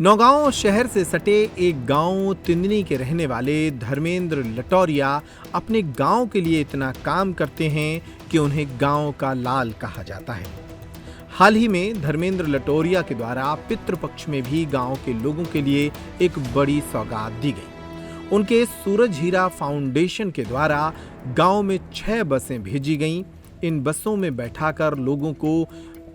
नौगांव शहर से सटे एक गांव तिंदनी के रहने वाले धर्मेंद्र लटोरिया अपने गांव के लिए इतना काम करते हैं कि उन्हें गांव का लाल कहा जाता है। हाल ही में धर्मेंद्र लटोरिया के द्वारा पितृपक्ष में भी गांव के लोगों के लिए एक बड़ी सौगात दी गई। उनके सूरज हीरा फाउंडेशन के द्वारा गांव में 6 बसें भेजी गईं। इन बसों में बैठाकर लोगों को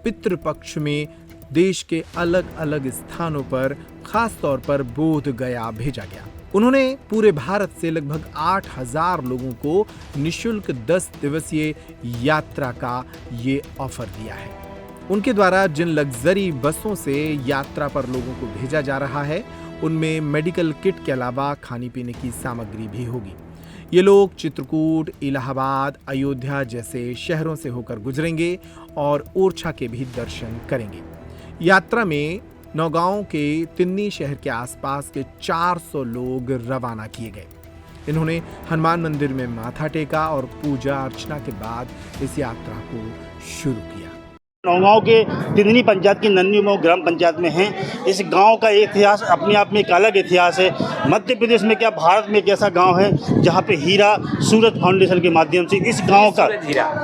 पितृपक्ष में देश के अलग अलग स्थानों पर खास तौर पर बोध गया भेजा गया। उन्होंने पूरे भारत से लगभग 8000 लोगों को निशुल्क 10 दिवसीय यात्रा का ये ऑफर दिया है। उनके द्वारा जिन लग्जरी बसों से यात्रा पर लोगों को भेजा जा रहा है, उनमें मेडिकल किट के अलावा खाने पीने की सामग्री भी होगी। ये लोग चित्रकूट, इलाहाबाद, अयोध्या जैसे शहरों से होकर गुजरेंगे और ओरछा के भी दर्शन करेंगे। यात्रा में नौगांव के तिन्नी शहर के आसपास के 400 लोग रवाना किए गए। इन्होंने हनुमान मंदिर में माथा टेका और पूजा अर्चना के बाद इस यात्रा को शुरू किया। नौगांव के तिंदनी पंचायत की नन्नीमऊ ग्राम पंचायत में हैं। इस गांव का इतिहास अपने आप में एक अलग इतिहास है। मध्य प्रदेश में क्या भारत में एक ऐसा गांव है जहां पे हीरा सूरज फाउंडेशन के माध्यम से इस गांव का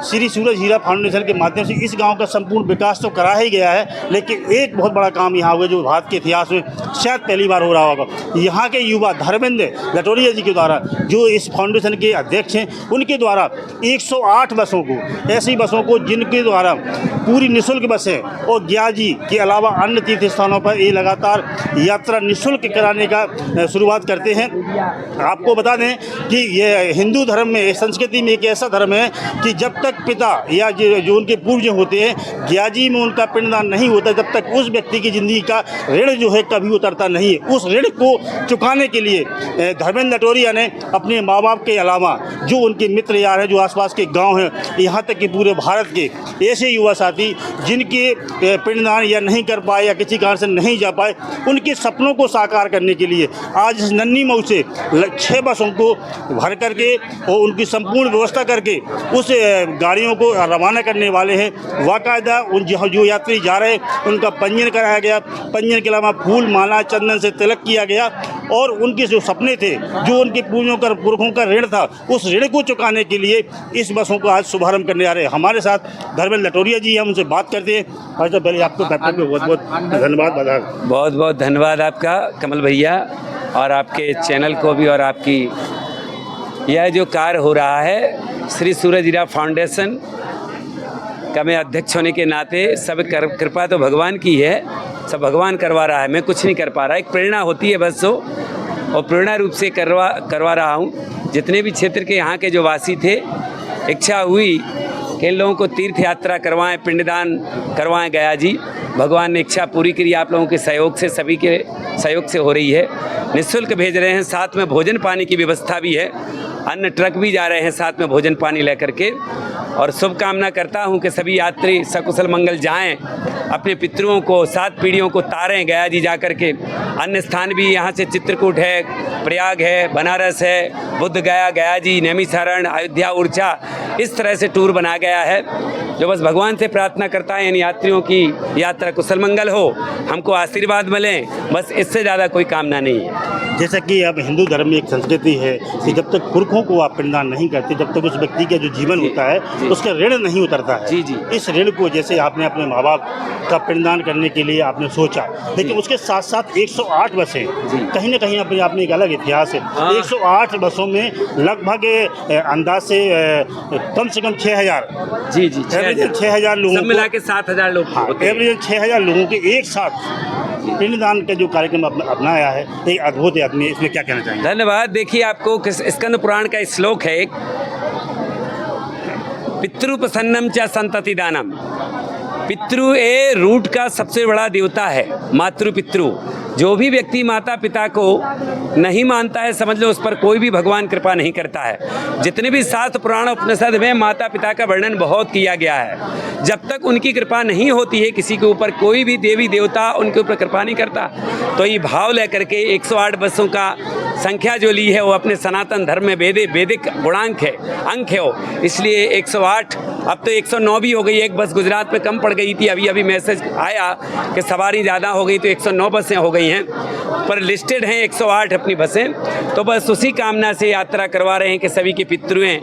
श्री सूरज हीरा फाउंडेशन के माध्यम से इस गांव का संपूर्ण विकास तो करा ही गया है, लेकिन एक बहुत बड़ा काम यहाँ हुआ जो भारत के इतिहास में शायद पहली बार हो रहा होगा। यहाँ के युवा धर्मेंद्र लटोरिया जी के द्वारा, जो इस फाउंडेशन के अध्यक्ष हैं, उनके द्वारा 108 बसों को, ऐसी बसों को जिनके द्वारा पूरी निःशुल्क बसें और ग्याजी के अलावा अन्य तीर्थ स्थानों पर ये लगातार यात्रा निःशुल्क कराने का शुरुआत करते हैं। आपको बता दें कि ये हिंदू धर्म में, संस्कृति में एक ऐसा धर्म है कि जब तक पिता या जो उनके पूर्वज होते हैं ग्याजी में उनका पिंडदान नहीं होता, जब तक उस व्यक्ति की जिंदगी का ऋण जो है कभी उतरता नहीं है। उस ऋण को चुकाने के लिए धर्मेंद्र लटोरिया ने अपने माँ बाप के अलावा जो उनके मित्र यार हैं, जो आसपास के गाँव हैं, यहाँ तक कि पूरे भारत के ऐसे युवा साथी जिनके पिंडदान या नहीं कर पाए या किसी कारण से नहीं जा पाए, उनके सपनों को साकार करने के लिए आज इस नन्नीमऊ से 6 बसों को भर करके और उनकी संपूर्ण व्यवस्था करके उस गाड़ियों को रवाना करने वाले हैं। बाकायदा उन जो यात्री जा रहे हैं उनका पंजीयन कराया गया। पंजीयन के अलावा फूल माला चंदन से तिलक किया गया और उनके जो सपने थे, जो उनके पूर्वजों का पुरखों का ऋण था, उस ऋण को चुकाने के लिए इस बसों का आज शुभारंभ करने आ रहे हैं। हमारे साथ धर्मेंद्र लटोरिया जी, हम उनसे बात करते हैं। और पहले आपको बहुत बहुत धन्यवाद। बहुत बहुत धन्यवाद आपका कमल भैया, और आपके चैनल को भी, और आपकी यह जो कार्य हो रहा है श्री सूरज हीरा फाउंडेशन का मैं अध्यक्ष होने के नाते, सब कृपा तो भगवान की है, सब भगवान करवा रहा है, मैं कुछ नहीं कर पा रहा। एक प्रेरणा होती है बस वो, और प्रेरणा रूप से करवा रहा हूँ। जितने भी क्षेत्र के यहाँ के जो वासी थे, इच्छा हुई कि इन लोगों को तीर्थ यात्रा करवाएं, पिंडदान करवाएं गया जी। भगवान ने इच्छा पूरी करी, आप लोगों के सहयोग से, सभी के सहयोग से हो रही है। निःशुल्क भेज रहे हैं, साथ में भोजन पानी की व्यवस्था भी है, अन्य ट्रक भी जा रहे हैं साथ में भोजन पानी लेकर के। और शुभकामना करता हूं कि सभी यात्री सकुशल मंगल जाएं, अपने पितरों को, 7 पीढ़ियों को तारें गया जी जा कर के। अन्य स्थान भी यहाँ से चित्रकूट है, प्रयाग है, बनारस है, बुद्ध गया, गया जी, नैमिषारण्य, अयोध्या, ओरछा, इस तरह से टूर बना गया है। जो बस भगवान से प्रार्थना करता है इन यात्रियों की यात्रा कुशल मंगल हो, हमको आशीर्वाद मिले, बस इससे ज़्यादा कोई कामना नहीं है। जैसा कि अब हिंदू धर्म में एक संस्कृति है कि जब तक पुरखों को आप पिंडदान नहीं करते, जब तक उस व्यक्ति का जो जीवन होता है उसका ऋण नहीं उतरता है। जी जी। इस ऋण को जैसे आपने अपने माँ बाप का पिंडदान करने के लिए आपने सोचा, लेकिन उसके साथ साथ 108 बसें, कहीं ना कहीं अपने आप में एक अलग इतिहास है। 108 बसों में लगभग अंदाज से कम 6000 जी जी 6000 लोगों मिला के 7000 लोग, एवरेज 6000 लोगों के एक साथ पिंडदान का जो कार्यक्रम अपनाया है, एक अद्भुत है। आदमी, इसमें क्या कहना चाहिए? धन्यवाद। देखिए, आपको स्कंद पुराण का श्लोक है एक, पितृ प्रसन्नम च संतति दानम। पितृ ए रूट का सबसे बड़ा देवता है, मातृ पितृ। जो भी व्यक्ति माता पिता को नहीं मानता है, समझ लो उस पर कोई भी भगवान कृपा नहीं करता है। जितने भी शास्त्र पुराण उपनिषद में माता पिता का वर्णन बहुत किया गया है। जब तक उनकी कृपा नहीं होती है किसी के ऊपर, कोई भी देवी देवता उनके ऊपर कृपा नहीं करता। तो ये भाव लेकर के 108 बसों का संख्या जो ली है वो अपने सनातन धर्म में वैदिक गुणांक है, अंक है वो, इसलिए 108, अब तो 109 भी हो गई। एक बस गुजरात में कम पड़ गई थी, अभी अभी मैसेज आया कि सवारी ज़्यादा हो गई तो 109 बसें हो गई हैं, पर लिस्टेड हैं 108 अपनी बसें। तो बस उसी कामना से यात्रा करवा रहे हैं कि सभी के पितृएं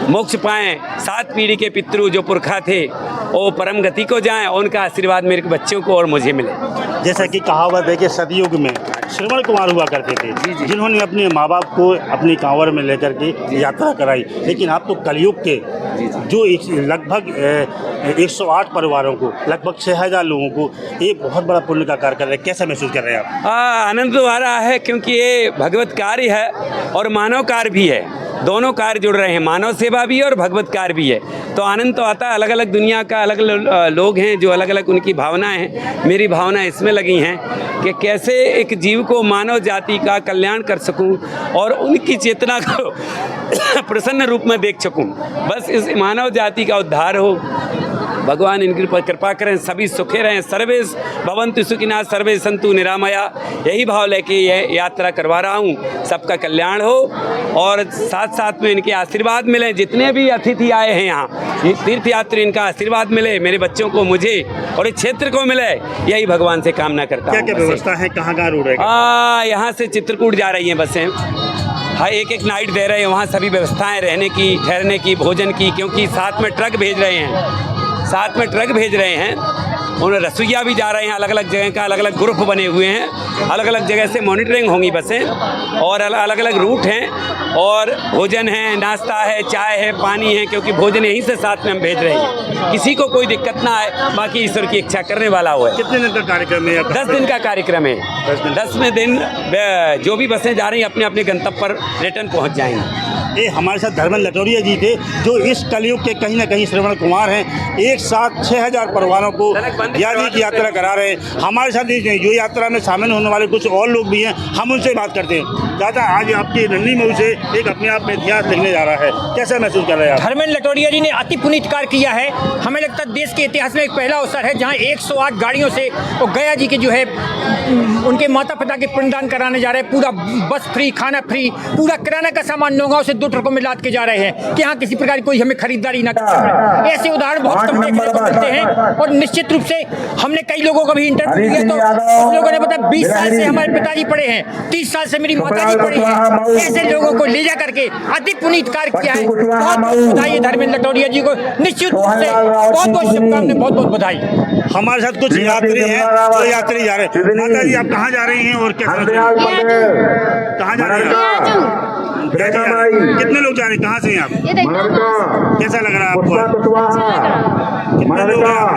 मोक्ष पाएँ, 7 पीढ़ी के पितृ जो पुरखा थे वो परम गति को जाएं और उनका आशीर्वाद मेरे बच्चों को और मुझे मिले। जैसा कि कहावत है कि सतयुग में श्रवण कुमार हुआ करते थे, जिन्होंने अपने माँ बाप को अपनी कांवर में लेकर के यात्रा कराई, लेकिन आप तो कलयुग के जो लगभग 108 परिवारों को, लगभग 6000 लोगों को ये बहुत बड़ा पुण्य का कार्य कर रहे हैं, कैसा महसूस कर रहे हैं आप? आनंद तो आ रहा है, क्योंकि ये भगवत कार्य है और मानव कार्य भी है, दोनों कार्य जुड़ रहे हैं, मानव सेवा भी है और भगवत कार्य भी है। तो आनंद तो आता है। अलग अलग दुनिया का अलग अलग लोग हैं, जो अलग अलग उनकी भावनाएं हैं। मेरी भावना इसमें लगी हैं कि कैसे एक जीव को, मानव जाति का कल्याण कर सकूं और उनकी चेतना को प्रसन्न रूप में देख सकूं। बस इस मानव जाति का उद्धार हो, भगवान इनकी कृपा करें, सभी सुखे रहें, सर्वे भवन्तु सुखिनः सर्वे सन्तु निरामया, यही भाव लेके ये यात्रा करवा रहा हूँ। सबका कल्याण हो और साथ साथ में इनके आशीर्वाद मिले। जितने भी अतिथि आए हैं यहाँ, तीर्थयात्री, इनका आशीर्वाद मिले मेरे बच्चों को, मुझे और इस क्षेत्र को मिले, यही भगवान से कामना करता हूँ। क्या क्या व्यवस्था है, कहाँ रूट है? यहाँ से चित्रकूट जा रही हैं बसें। हाँ, एक नाइट दे रहे हैं वहाँ, सभी व्यवस्थाएँ रहने की, ठहरने की, भोजन की, क्योंकि साथ में ट्रक भेज रहे हैं, उन्हें रसोइया भी जा रहे हैं। अलग अलग जगह का अलग अलग ग्रुप बने हुए हैं, अलग अलग जगह से मॉनिटरिंग होंगी बसें और अलग अलग रूट हैं और भोजन है, नाश्ता है, चाय है, पानी है, क्योंकि भोजन यहीं से साथ में हम भेज रहे हैं, किसी को कोई दिक्कत ना आए, बाकी ईश्वर की इच्छा करने वाला हुआ है। कितने दिन का कार्यक्रम है? 10 दिन का कार्यक्रम है। 10वें दिन जो भी बसें जा रही हैं अपने अपने गंतव्य पर रिटर्न पहुँच जाएंगी। ये हमारे साथ धर्मेंद्र लटोरिया जी थे, जो इस कलयुग के कहीं ना कहीं श्रवण कुमार हैं। एक साथ 6000 परिवारों को यानी की यात्रा करा रहे हैं। हमारे साथ जो यात्रा में शामिल होने वाले कुछ और लोग भी हैं, हम उनसे बात करते हैं। दादा, आज आपकी नन्ही मऊ से एक अपने आप में इतिहास लिखने जा रहा है, कैसा महसूस कर रहे हैं आप? धर्मेंद्र लटोरिया जी ने अति पुनीत कार्य किया है। हमें लगता है देश के इतिहास में एक पहला अवसर है जहाँ 108 गाड़ियों से वो गया जी के जो है उनके माता पिता के पिंडदान कराने जा रहे हैं। पूरा बस फ्री, खाना फ्री, पूरा किराना का सामान नौगांव से 2 ट्रकों में लाद के जा रहे हैं कि यहाँ किसी प्रकार की कोई हमें खरीदारी ना कर। ऐसे उदाहरण बहुत कम देखने को मिलते हैं और निश्चित रूप से हमने कई लोगों को भी इंटरव्यू किया तो लोगों ने बताया 20 साल से हमारे पिताजी पढ़े हैं, 30 साल से मेरी माताजी पढ़ी हैं। ऐसे लोगों को ले जा करके अति पुनीत कार्य किया है। बहुत बहुत बधाई धर्मेंद्र लटोरिया जी को, निश्चित रूप से बहुत बहुत शुभकामनाएं, बहुत बहुत बधाई। हमारे साथ कुछ यात्री हैं, तो यात्री जा रहे हैं। माता जी, आप कहाँ जा रही हैं और कैसे कहाँ जा रही हैं? कितने लोग जा रहे हैं, कहाँ से हैं आप? कैसा लग रहा है आपको? कितने लोग हैं आप?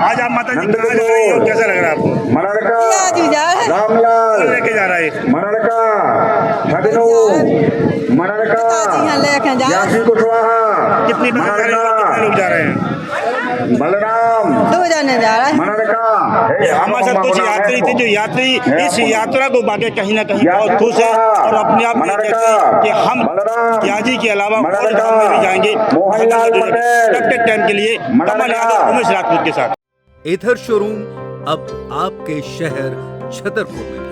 आज आप माता जी कहाँ जा रही हैं और कैसा लग रहा है आपको? कौन लेके जा रहा है? कितनी बस जा रही है, कितने लोग जा रहे हैं? बलराम 2 जने जा रहा है। हमारे साथ कुछ यात्री थे, जो यात्री इस यात्रा को बाकी कहीं ना कहीं बहुत खुश है और अपने आप में कहते हैं कि हम त्याजी के अलावा और धाम में भी जाएंगे। तब तक टाइम के लिए कमल यादव, उमेश राजपूत के साथ। एथर शोरूम अब आपके शहर छतरपुर में।